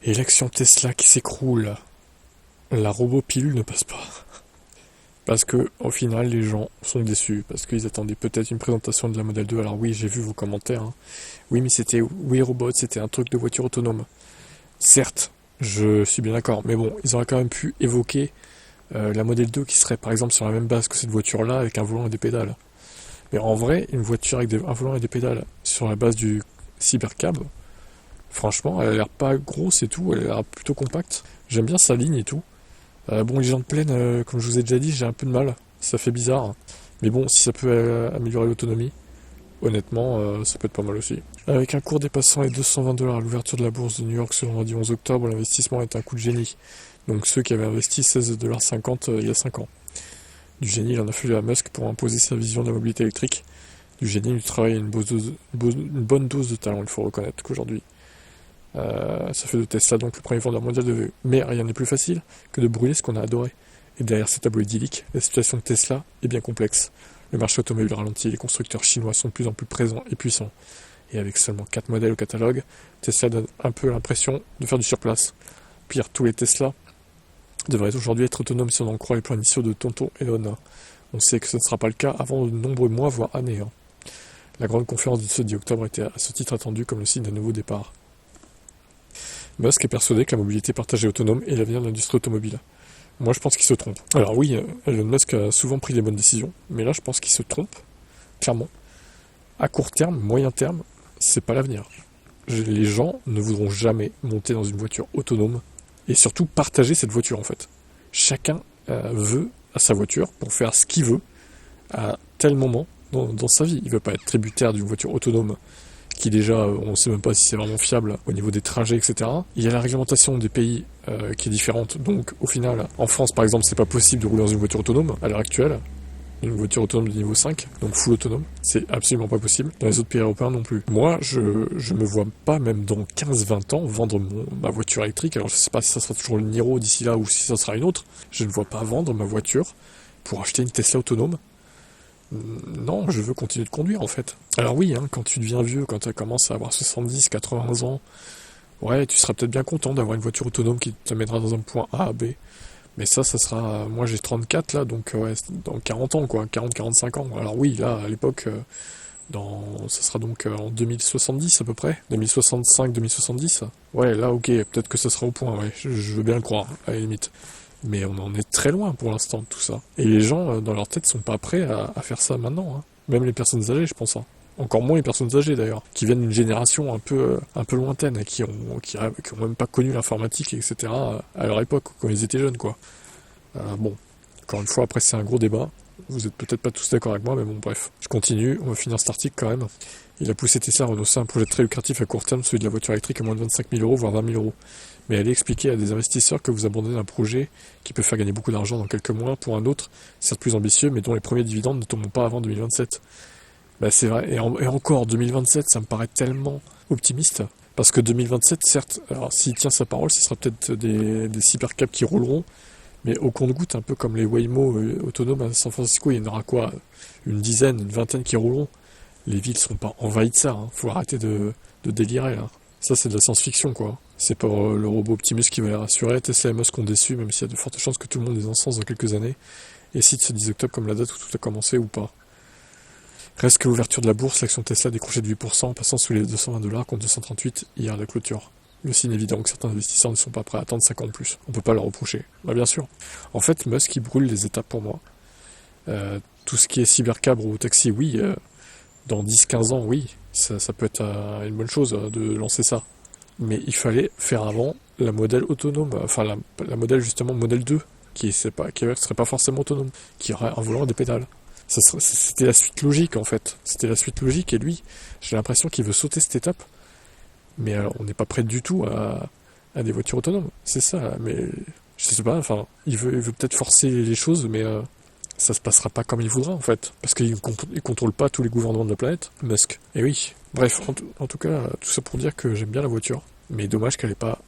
Et l'action Tesla qui s'écroule. La robot pilule ne passe pas. Parce que, au final, les gens sont déçus. Parce qu'ils attendaient peut-être une présentation de la Model 2. Alors oui, j'ai vu vos commentaires. Hein. Oui, mais c'était Oui Robot, c'était un truc de voiture autonome. Certes, je suis bien d'accord. Mais bon, ils auraient quand même pu évoquer la Model 2 qui serait par exemple sur la même base que cette voiture-là avec un volant et des pédales. Mais en vrai, une voiture avec un volant et des pédales sur la base du Cybercab, franchement, elle a l'air pas grosse et tout, elle a l'air plutôt compacte. J'aime bien sa ligne et tout. Bon, les jantes pleines, comme je vous ai déjà dit, j'ai un peu de mal. Ça fait bizarre. Mais bon, si ça peut améliorer l'autonomie, honnêtement, ça peut être pas mal aussi. Avec un cours dépassant les 220 $ à l'ouverture de la bourse de New York ce lundi 11 octobre, l'investissement est un coup de génie. Donc ceux qui avaient investi 16,50 $ il y a 5 ans. Du génie, il en a fallu à Musk pour imposer sa vision de la mobilité électrique. Du génie, du travail et une bonne dose de talent, il faut reconnaître qu'aujourd'hui. Ça fait de Tesla donc le premier vendeur mondial de VE. Mais rien n'est plus facile que de brûler ce qu'on a adoré. Et derrière ces tableaux idylliques, la situation de Tesla est bien complexe. Le marché automobile ralentit, les constructeurs chinois sont de plus en plus présents et puissants. Et avec seulement 4 modèles au catalogue, Tesla donne un peu l'impression de faire du surplace. Pire, tous les Tesla devraient aujourd'hui être autonomes si on en croit les plans initiaux de Tonton Elon. On sait que ce ne sera pas le cas avant de nombreux mois, voire années. La grande conférence de ce 10 octobre était à ce titre attendue comme le signe d'un nouveau départ. Musk est persuadé que la mobilité partagée autonome est l'avenir de l'industrie automobile. Moi, je pense qu'il se trompe. Alors oui, Elon Musk a souvent pris les bonnes décisions, mais là, je pense qu'il se trompe, clairement. À court terme, moyen terme, c'est pas l'avenir. Les gens ne voudront jamais monter dans une voiture autonome et surtout partager cette voiture, en fait. Chacun veut à sa voiture pour faire ce qu'il veut à tel moment dans sa vie. Il veut pas être tributaire d'une voiture autonome qui déjà, on ne sait même pas si c'est vraiment fiable au niveau des trajets, etc. Il y a la réglementation des pays qui est différente. Donc, au final, en France, par exemple, c'est pas possible de rouler dans une voiture autonome à l'heure actuelle. Une voiture autonome de niveau 5, donc full autonome. C'est absolument pas possible. Dans les autres pays européens non plus. Moi, je me vois pas, même dans 15-20 ans, vendre ma voiture électrique. Alors, je sais pas si ça sera toujours le Niro d'ici là ou si ça sera une autre. Je ne vois pas vendre ma voiture pour acheter une Tesla autonome. Non, je veux continuer de conduire en fait. Alors oui, quand tu deviens vieux, quand tu commences à avoir 70, 80 ans, ouais, tu seras peut-être bien content d'avoir une voiture autonome qui te mènera dans un point A à B. Mais ça sera... Moi j'ai 34 là, donc ouais, dans 40 ans quoi, 40-45 ans. Alors oui, là, à l'époque, ça sera donc en 2070 à peu près, 2065-2070. Ouais, là ok, peut-être que ça sera au point, ouais, je veux bien le croire, à la limite. Mais on en est très loin pour l'instant de tout ça. Et les gens, dans leur tête, sont pas prêts à faire ça maintenant. Même les personnes âgées, je pense. Encore moins les personnes âgées d'ailleurs, qui viennent d'une génération un peu lointaine, et qui ont même pas connu l'informatique, etc. à leur époque, quand ils étaient jeunes, quoi. Bon, encore une fois, après c'est un gros débat. Vous êtes peut-être pas tous d'accord avec moi, mais bon, bref. Je continue, on va finir cet article quand même. Il a poussé Tesla à renoncer à un projet très lucratif à court terme, celui de la voiture électrique à moins de 25 000 €, voire 20 000 €. Mais allez expliquer à des investisseurs que vous abandonnez un projet qui peut faire gagner beaucoup d'argent dans quelques mois pour un autre, certes plus ambitieux, mais dont les premiers dividendes ne tomberont pas avant 2027. Bah c'est vrai, et encore 2027, ça me paraît tellement optimiste. Parce que 2027, certes, alors s'il tient sa parole, ce sera peut-être des cybercabs qui rouleront, mais au compte-gouttes, un peu comme les Waymo autonomes à San Francisco, il y en aura quoi, une dizaine, une vingtaine qui rouleront. Les villes seront pas envahies de ça, faut arrêter de délirer là. Ça c'est de la science-fiction quoi. C'est pas le robot Optimus qui va les rassurer. Tesla et Musk ont déçu, même s'il y a de fortes chances que tout le monde les encense dans quelques années. Et cite ce 10 octobre comme la date où tout a commencé ou pas. Reste que l'ouverture de la bourse, l'action Tesla décrochait de 8%, passant sous les 220 $ contre 238 hier à la clôture. Le signe évident que certains investisseurs ne sont pas prêts à attendre 5 ans de plus. On peut pas leur reprocher. Bah bien sûr. En fait, Musk il brûle les étapes pour moi. Tout ce qui est cybercab ou taxi, oui. Dans 10-15 ans, oui. Ça peut être une bonne chose de lancer ça. Mais il fallait faire avant la modèle autonome, enfin la modèle justement modèle 2, qui serait pas forcément autonome, qui aurait un volant et des pédales. C'était la suite logique en fait. C'était la suite logique et lui, j'ai l'impression qu'il veut sauter cette étape. Mais alors, on n'est pas prêt du tout à des voitures autonomes. C'est ça, mais je sais pas, enfin, il veut peut-être forcer les choses, mais ça se passera pas comme il voudra en fait. Parce qu'il contrôle pas tous les gouvernements de la planète, Musk. Et oui. Bref, en tout cas, tout ça pour dire que j'aime bien la voiture. Mais dommage qu'elle ait pas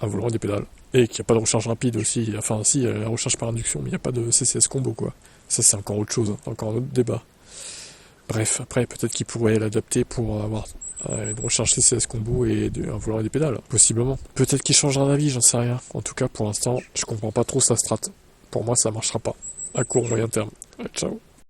un volant et des pédales. Et qu'il n'y a pas de recharge rapide aussi. Enfin, si, la recharge par induction, mais il n'y a pas de CCS combo quoi. Ça, c'est encore autre chose, encore un autre débat. Bref, après, peut-être qu'il pourrait l'adapter pour avoir une recharge CCS combo et un volant et des pédales, possiblement. Peut-être qu'il changera d'avis, j'en sais rien. En tout cas, pour l'instant, je comprends pas trop sa strat. Pour moi, ça marchera pas. À court moyen terme. Ouais, ciao.